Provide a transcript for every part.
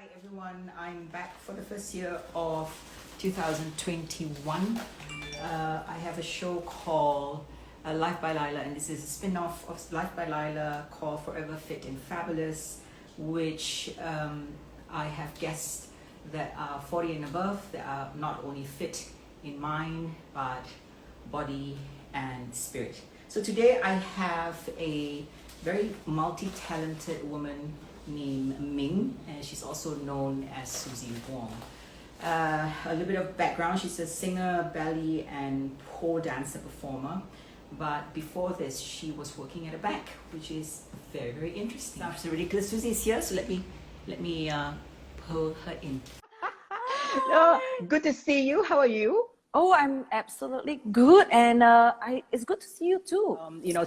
Hi everyone, I'm back for the first year of 2021. I have a show called Life by Lila, and this is a spin-off of Life by Lila called Forever Fit and Fabulous, which I have guests that are 40 and above that are not only fit in mind but body and spirit. So today I have a very multi-talented woman named Ming, and she's also known as Suzie Wong. A little bit of background: she's a singer, ballet and pole dancer performer. But before this, she was working at a bank, which is very, very interesting. Sounds ridiculous. Suzie is here, so let me pull her in. Good to see you. How are you? Oh, I'm absolutely good, and it's good to see you too.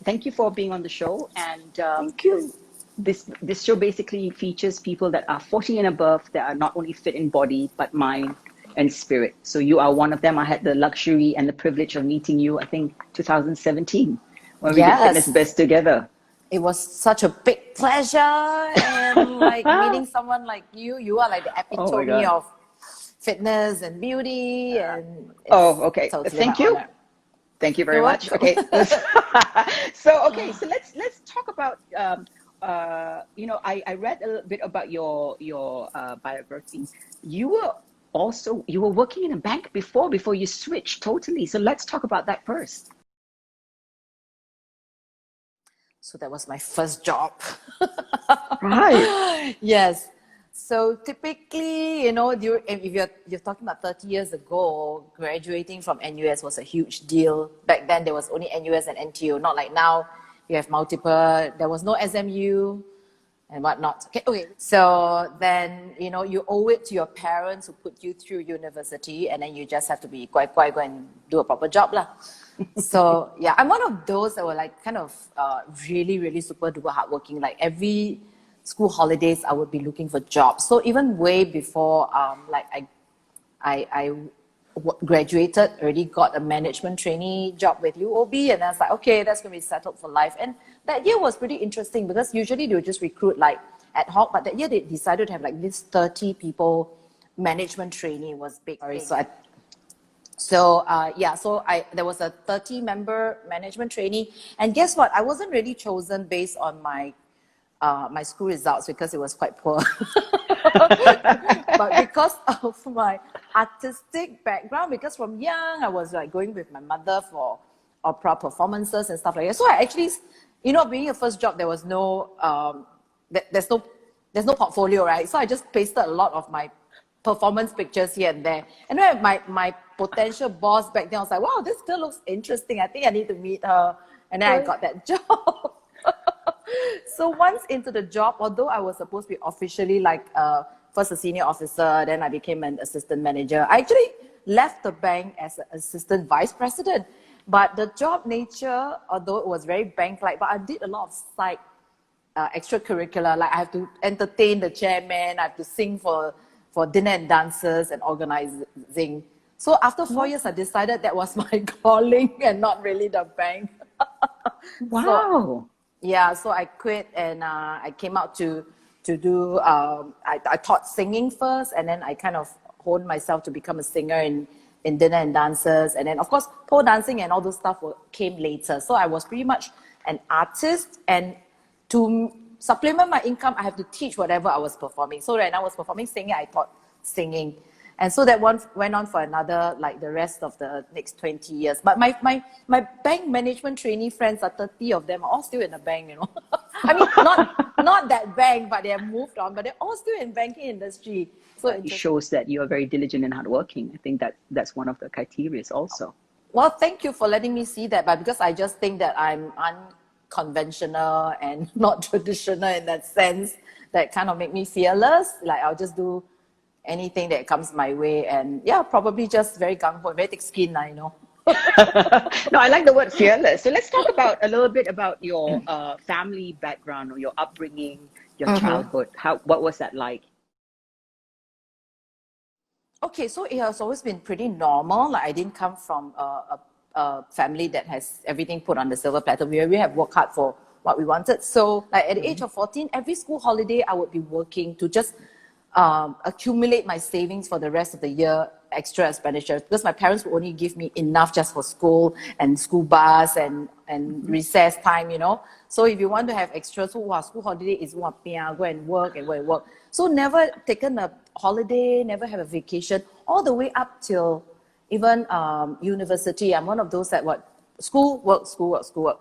Thank you for being on the show. And Thank you. This show basically features people that are 40 and above that are not only fit in body but mind and spirit. So you are one of them. I had the luxury and the privilege of meeting you, I think 2017, when we did Fitness Best together. It was such a big pleasure, and like meeting someone like you. You are like the epitome of fitness and beauty, and okay. Totally Thank you. honor. Thank you very much. Okay. So let's talk about I read a little bit about your biography. You were working in a bank before you switched totally. So let's talk about that first. So that was my first job. Right. Yes. So typically, if you're talking about 30 years ago, graduating from NUS was a huge deal. Back then, there was only NUS and NTU, not like now. You have multiple. There was no SMU and whatnot. Okay. So then, you owe it to your parents who put you through university, and then you just have to be quite go and do a proper job lah. So yeah, I'm one of those that were like kind of really, really super duper hardworking. Like every school holidays, I would be looking for jobs. So even way before, I graduated, already got a management trainee job with UOB, and I was like, okay, that's going to be settled for life. And that year was pretty interesting because usually they would just recruit like ad hoc, but that year they decided to have like this 30 people management trainee was big. So there was a 30-member management trainee, and guess what? I wasn't really chosen based on my school results because it was quite poor. But because of my artistic background, because from young I was like going with my mother for opera performances and stuff like that. So I actually, being a first job, there was no there's no portfolio, right? So I just pasted a lot of my performance pictures here and there. And then my potential boss back then was like, wow, this girl looks interesting. I think I need to meet her. And then I got that job. So once into the job, although I was supposed to be officially like first a senior officer, then I became an assistant manager. I actually left the bank as an assistant vice president. But the job nature, although it was very bank-like, but I did a lot of side extracurricular. Like I have to entertain the chairman, I have to sing for dinner and dances and organizing. So after 4 years, I decided that was my calling and not really the bank. Wow. So I quit, and I came out to do, I taught singing first, and then I kind of honed myself to become a singer in dinner and dances. And then, of course, pole dancing and all those stuff came later. So I was pretty much an artist, and to supplement my income, I have to teach whatever I was performing. So when I was performing singing, I taught singing. And so that one went on for another, like the rest of the next 20 years. But my bank management trainee friends, are 30 of them, are all still in the bank, I mean, not that bank, but they have moved on, but they're all still in banking industry. So it shows that you are very diligent and hardworking. I think that's one of the criteria also. Well, thank you for letting me see that, but because I just think that I'm unconventional and not traditional in that sense, that kind of make me fearless. Like I'll just do anything that comes my way, and probably just very gung-ho, very thick skin, No, I like the word fearless. So let's talk a little bit about your family background or your upbringing, your childhood. What was that like? Okay, so it has always been pretty normal. Like I didn't come from a family that has everything put on the silver platter. We have worked hard for what we wanted. So like at the age of 14, every school holiday I would be working to just accumulate my savings for the rest of the year, extra expenditures, because my parents would only give me enough just for school and school bus and recess time, you know. So if you want to have extra, so wow, school holiday is go and work and work. So never taken a holiday, never have a vacation, all the way up till even university. I'm one of those that school, work.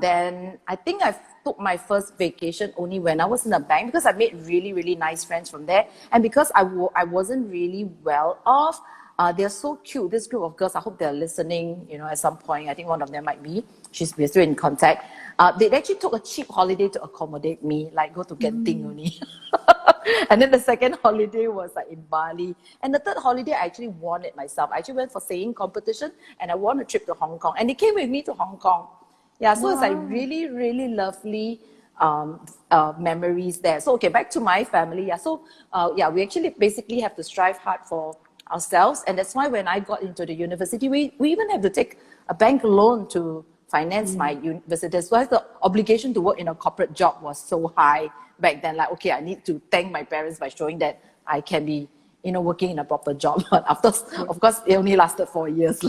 Then I think I took my first vacation only when I was in a bank, because I made really, really nice friends from there. And because I wasn't really well off, they're so cute. This group of girls, I hope they're listening, you know, at some point. I think one of them might be. We're still in contact. They actually took a cheap holiday to accommodate me, like go to Genting only. And then the second holiday was like in Bali. And the third holiday, I actually won it myself. I actually went for saying competition and I won a trip to Hong Kong. And they came with me to Hong Kong. Yeah, so it's like really, really lovely memories there. So, okay, back to my family. Yeah, so we actually basically have to strive hard for ourselves. And that's why when I got into the university, we even have to take a bank loan to finance my university. So the obligation to work in a corporate job was so high back then. Like, okay, I need to thank my parents by showing that I can be, you know, working in a proper job. But after, of course, it only lasted 4 years.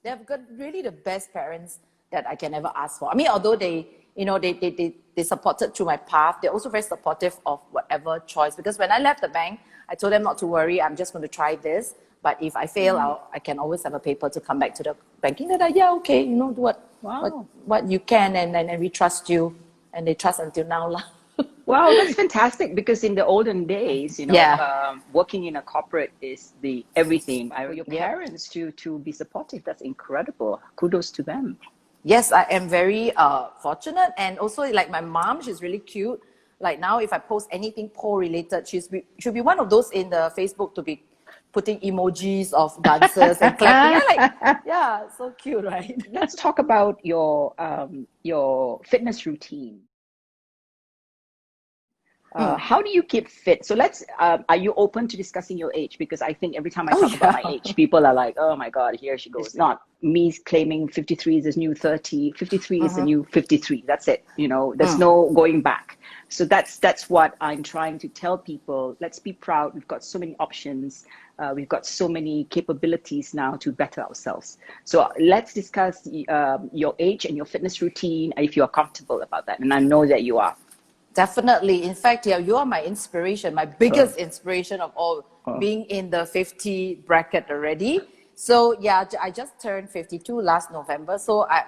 They've got really the best parents that I can ever ask for. I mean, although they supported through my path, they're also very supportive of whatever choice. Because when I left the bank, I told them not to worry, I'm just going to try this. But if I fail, I can always have a paper to come back to the banking. They're like, yeah, okay, you know, do what you can, and we trust you. And they trust until now. Wow, that's fantastic, because in the olden days, you know, working in a corporate is the everything. For your parents to be supportive, that's incredible. Kudos to them. Yes, I am very fortunate. And also, like my mom, she's really cute. Like now, if I post anything pole related, she'll be one of those in the Facebook to be putting emojis of dancers and clapping. So cute, right? Let's talk about your fitness routine. How do you keep fit? So are you open to discussing your age? Because I think every time I talk about my age, people are like, oh my God, here she goes. It's not me claiming 53 is the new 30, 53 is the new 53. That's it. You know, there's no going back. So that's what I'm trying to tell people. Let's be proud. We've got so many options. We've got so many capabilities now to better ourselves. So let's discuss your age and your fitness routine, if you're comfortable about that. And I know that you are. Definitely. In fact, you are my inspiration, my biggest inspiration of all, being in the 50 bracket already. So I just turned 52 last November. So I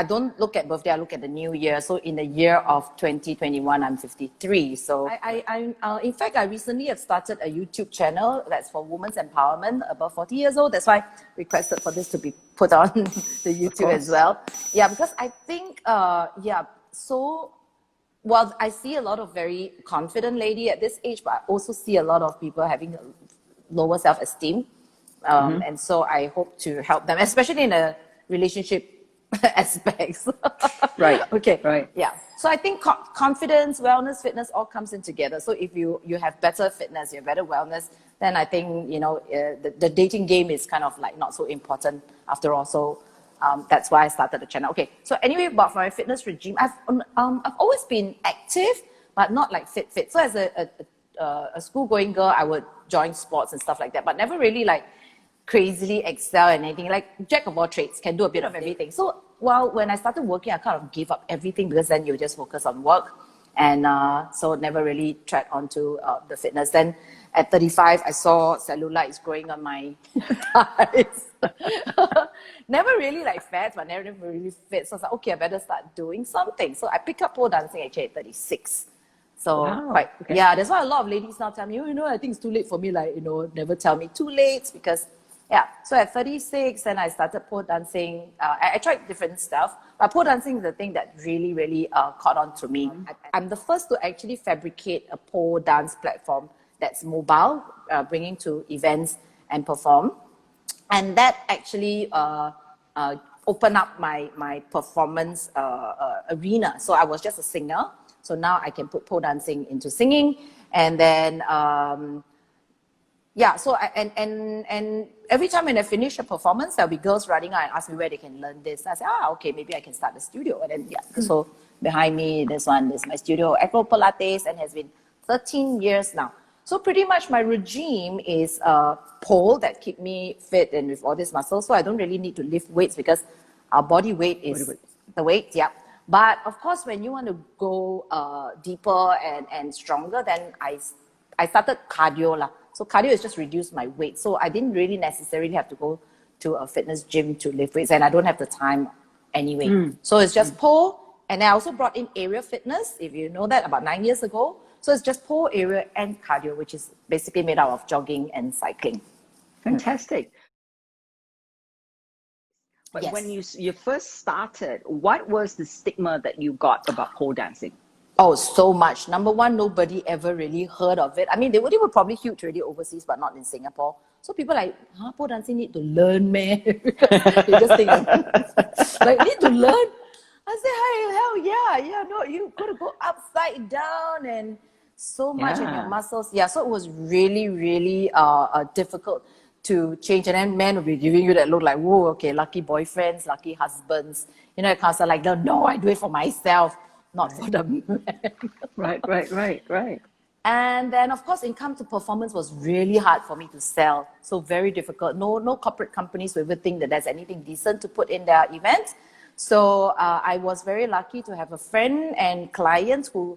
don't look at birthday, I look at the new year. So in the year of 2021, I'm 53. So in fact, I recently have started a YouTube channel that's for women's empowerment above 40 years old. That's why I requested for this to be put on the YouTube as well. Yeah, because I think, well, I see a lot of very confident lady at this age, but I also see a lot of people having lower self-esteem. And so I hope to help them, especially in a relationship aspects. Right. Okay. Right. Yeah. So I think confidence, wellness, fitness all comes in together. So if you have better fitness, you have better wellness, then I think, you know, the dating game is kind of like not so important after all. So that's why I started the channel. Okay, so anyway, about my fitness regime, I've always been active, but not like fit. So as a school-going girl, I would join sports and stuff like that, but never really like crazily excel in anything. Like jack of all trades, can do a bit of everything. So when I started working, I kind of gave up everything, because then you just focus on work. And so never really tried onto the fitness. Then at 35, I saw cellulites growing on my thighs. Never really like fat, but never really fit. So I was like, okay, I better start doing something. So I picked up pole dancing actually at 36. So that's why a lot of ladies now tell me, you know, I think it's too late for me. Like, you know, never tell me too late, because so at 36, then I started pole dancing. I tried different stuff, but pole dancing is the thing that really, really caught on to me. I'm the first to actually fabricate a pole dance platform that's mobile, bringing to events and perform. And that actually opened up my performance arena. So I was just a singer. So now I can put pole dancing into singing. And then and every time when I finish a performance, there'll be girls running out and ask me where they can learn this. I say, okay, maybe I can start a studio. And then so behind me, this one is my studio, Acro Pilates, and has been 13 years now. So pretty much my regime is a pole that keep me fit and with all these muscles. So I don't really need to lift weights because our body weight is the weight, yeah. But of course, when you want to go deeper and stronger, then I started cardio lah. So cardio is just reduce my weight. So I didn't really necessarily have to go to a fitness gym to lift weights, and I don't have the time anyway. So it's just pole, and I also brought in area fitness, if you know that, about 9 years ago. So it's just pole, area, and cardio, which is basically made out of jogging and cycling. Fantastic. But Yes. when you first started, what was the stigma that you got about pole dancing? Oh, so much. Number one, nobody ever really heard of it. I mean, they were probably huge already overseas, but not in Singapore. So people like, pole dancing need to learn, man. You just think, like, need to learn? I say, hey, hell yeah, no, you got to go upside down and so much in your muscles. Yeah, so it was really, really difficult to change. And then men will be giving you that look like, whoa, okay, lucky boyfriends, lucky husbands. You know, it kind of like, no, I do it for myself, not for the man. Right. And then, of course, income to performance was really hard for me to sell. So very difficult. No corporate companies will ever think that there's anything decent to put in their events. So I was very lucky to have a friend and clients who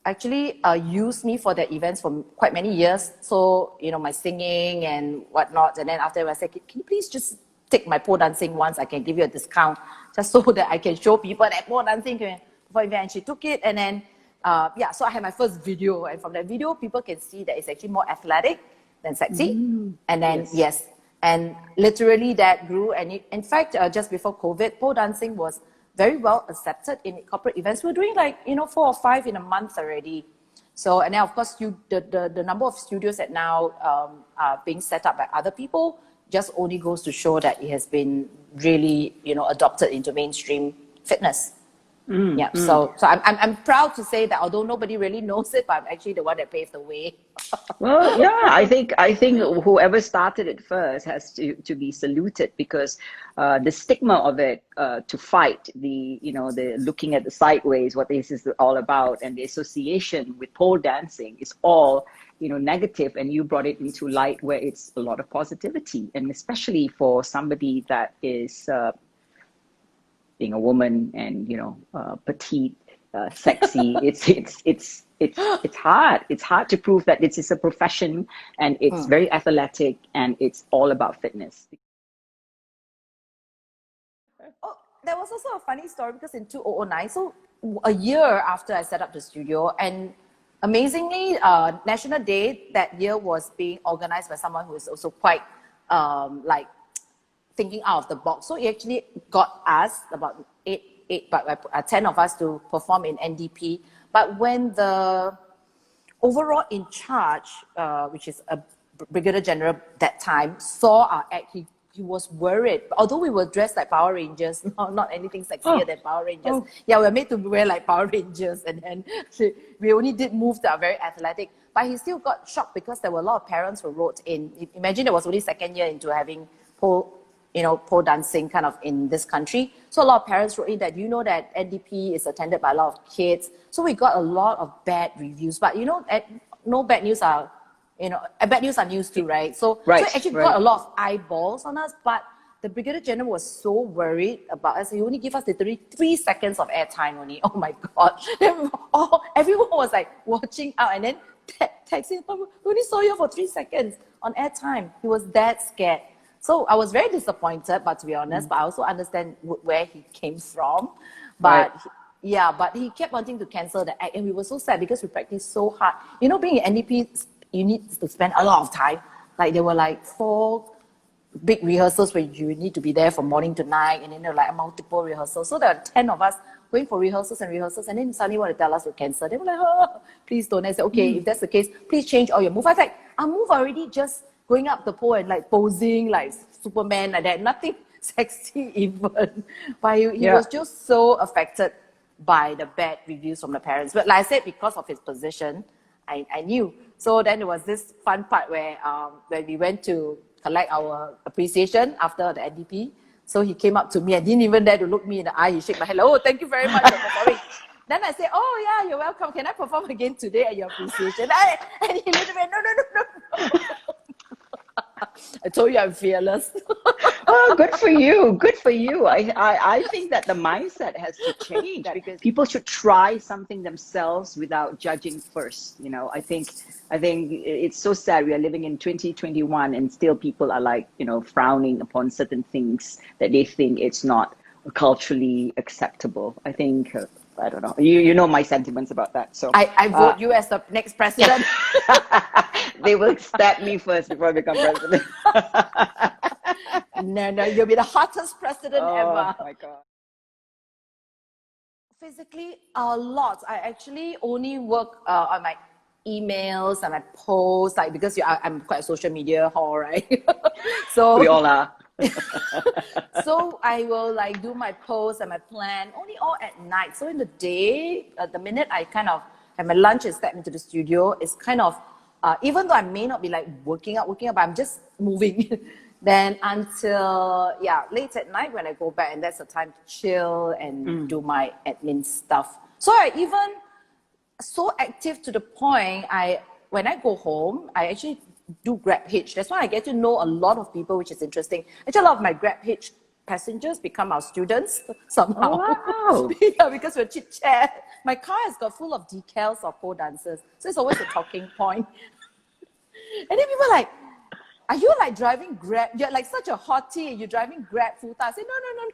actually used me for their events for quite many years. So, you know, my singing and whatnot. And then after I said, can you please just take my pole dancing once? I can give you a discount just so that I can show people that pole dancing for event. And she took it, and then so I had my first video, and from that video, people can see that it's actually more athletic than sexy. And then, yes. And literally that grew. And in fact, just before COVID, pole dancing was very well accepted in corporate events. We're doing 4 or 5 in a month already. So, and then of course, the number of studios that now are being set up by other people just only goes to show that it has been really, adopted into mainstream fitness. So I'm proud to say that although nobody really knows it, but I'm actually the one that paved the way. Well, yeah, I think whoever started it first has to be saluted, because the stigma of it, to fight the looking at the sideways, what this is all about, and the association with pole dancing is all negative, and you brought it into light where it's a lot of positivity, and especially for somebody that is being a woman and petite, sexy. It's hard. It's hard to prove that this is a profession, and it's very athletic, and it's all about fitness. Oh, there was also a funny story, because in 2009, so a year after I set up the studio, and amazingly, National Day that year was being organized by someone who is also quite thinking out of the box. So he actually got us, about 10 of us, to perform in NDP. But when the overall in charge, which is a Brigadier General that time, saw our act, he was worried. Although we were dressed like Power Rangers, not anything sexier than Power Rangers. Yeah, we were made to wear like Power Rangers, and then we only did moves that are very athletic. But he still got shocked, because there were a lot of parents who wrote in. Imagine it was only second year into having pole dancing kind of in this country. So a lot of parents wrote in that, that NDP is attended by a lot of kids. So we got a lot of bad reviews. But no bad news are, bad news are news too, right? So it actually got a lot of eyeballs on us. But the Brigadier General was so worried about us. He only gave us literally 3 seconds of airtime only. Oh my God. Everyone was like watching out, and then texting, we only saw you for 3 seconds on airtime. He was that scared. So I was very disappointed, but to be honest, but I also understand where he came from. But but he kept wanting to cancel the act, and we were so sad because we practiced so hard. Being in NDP, you need to spend a lot of time. Like there were 4 big rehearsals where you need to be there from morning to night, and then there were multiple rehearsals. So there were 10 of us going for rehearsals, and then suddenly want to tell us to cancel. They were like, please don't. I said, okay, if that's the case, please change all your moves. I was like, our move already just going up the pole and posing like Superman like that, nothing sexy even. But he was just so affected by the bad reviews from the parents. But like I said, because of his position, I knew. So then there was this fun part where we went to collect our appreciation after the NDP. So he came up to me, and didn't even dare to look me in the eye. He shook my head, thank you very much for performing. Then I say, oh yeah, you're welcome. Can I perform again today at your appreciation? And he looked at me, no. I told you I'm fearless. Oh, good for you. Good for you. I think that the mindset has to change because people should try something themselves without judging first. You know, I think it's so sad. We are living in 2021 and still people are like, you know, frowning upon certain things that they think it's not culturally acceptable. I think, I don't know. You know my sentiments about that. So I vote you as the next president. they will stab me first before I become president. No, you'll be the hottest president ever. Oh my God. Physically, a lot. I actually only work on my emails and my posts, like because I'm quite a social media whore, right? So We all are. so I will like do my posts and my plan only all at night. So in the day, the minute I kind of have my lunch and step into the studio, it's kind of even though I may not be like working out, but I'm just moving. Then until late at night when I go back, and that's the time to chill and do my admin stuff. So I even so active to the point when I go home, I actually do Grab Hitch. That's why I get to know a lot of people, which is interesting. Actually, a lot of my Grab Hitch passengers become our students somehow. Oh, wow. Yeah, because we're chit chat. My car has got full of decals of pole dancers, so it's always a talking point. And then people are like, are you like driving Grab? You're like such a hottie. You're driving Grab full time. I say,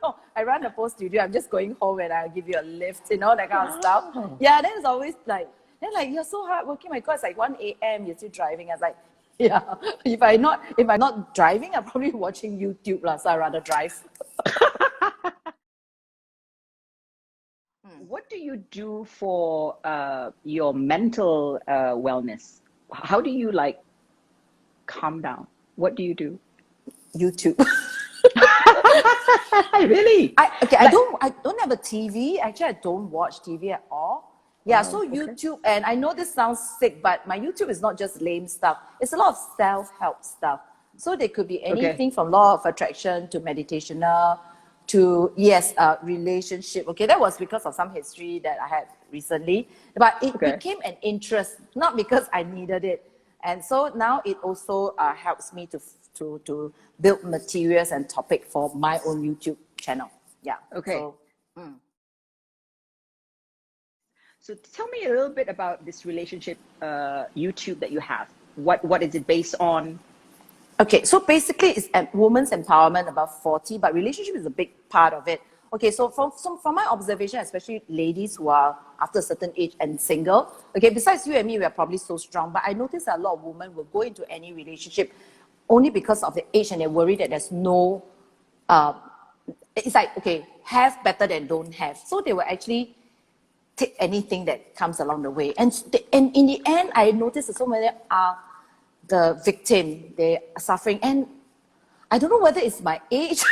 no. I run a pole studio. I'm just going home and I'll give you a lift, you know, that kind of stuff. Yeah, then it's always like, you're so hardworking. My God, it's like 1 a.m. You're still driving. I was like, yeah. If I'm not driving, I'm probably watching YouTube, so I'd rather drive. What do you do for your mental wellness? How do you like calm down? What do you do? YouTube. Really? I don't have a TV. Actually, I don't watch TV at all. Yeah, so YouTube, and I know this sounds sick, but my YouTube is not just lame stuff. It's a lot of self-help stuff. So there could be anything from law of attraction to meditational to, relationship. Okay, that was because of some history that I had recently. But it became an interest, not because I needed it. And so now it also helps me to build materials and topic for my own YouTube channel. Yeah. Okay. So tell me a little bit about this relationship YouTube that you have. What is it based on? Okay, so basically it's women's empowerment above 40, but relationship is a big part of it. Okay, so from my observation, especially ladies who are after a certain age and single, okay, besides you and me, we are probably so strong, but I notice that a lot of women will go into any relationship only because of the age and they're worried that there's no, it's like, okay, have better than don't have. So they will actually take anything that comes along the way. And in the end, I noticed that so many are the victim, they are suffering. And I don't know whether it's my age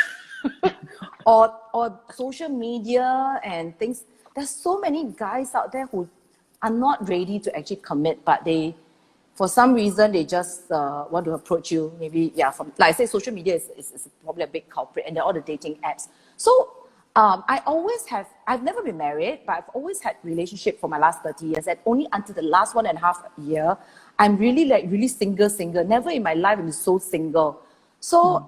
or social media and things. There's so many guys out there who are not ready to actually commit, but they, for some reason, they just want to approach you. Maybe, from, like I say, social media is probably a big culprit, and there are all the dating apps. So I've never been married, but I've always had relationship for my last 30 years, and only until the last 1.5 year, I'm really single. Never in my life I'm so single. So,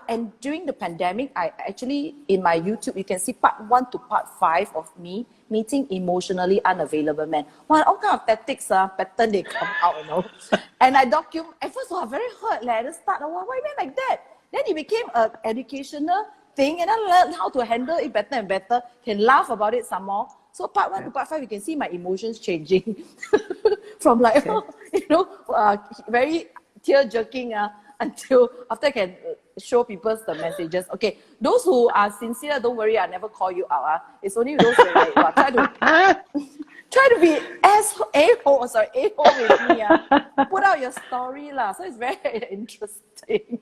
and during the pandemic, I actually, in my YouTube, you can see part 1 to part 5 of me meeting emotionally unavailable men. Well, all kind of tactics, pattern they come out, you know. And I document, at first I was very hurt, at the start, why men like that? Then it became an educational thing, and I learned how to handle it better and better, can laugh about it some more. So part 1 to part 5, you can see my emotions changing from like, very tear-jerking, until after I can show people the messages. Okay, those who are sincere, don't worry, I never call you out. It's only those who like, try to be a-hole with me. Put out your story. So it's very interesting.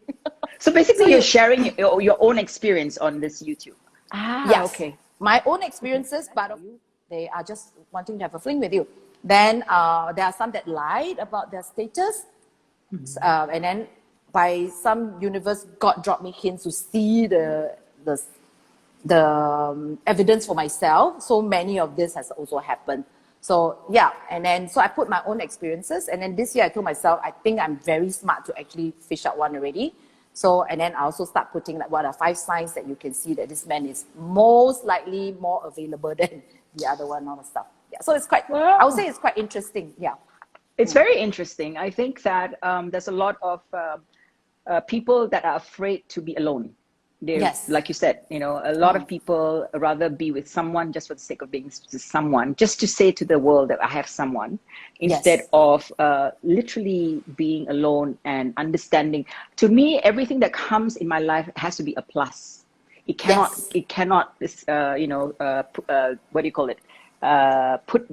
So basically you're sharing your own experience on this YouTube. Yes. Okay. My own experiences, but they are just wanting to have a fling with you. Then there are some that lied about their status. And then by some universe, God dropped me hints to see the evidence for myself. So many of this has also happened. So yeah, and then so I put my own experiences, and then this year I told myself I think I'm very smart to actually fish out one already. So and then I also start putting like what are 5 signs that you can see that this man is most likely more available than the other one, all the stuff. Yeah, so it's quite. Well, I would say it's quite interesting. Yeah, it's very interesting. I think that there's a lot of people that are afraid to be alone. They, yes, like you said, you know, a lot of people rather be with someone just for the sake of being with someone, just to say to the world that I have someone, instead yes, of literally being alone and understanding. To me, everything that comes in my life has to be a plus. It cannot, yes. it cannot, what do you call it?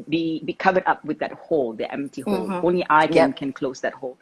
Be covered up with that hole, the empty hole. Only I Yep. can close that hole.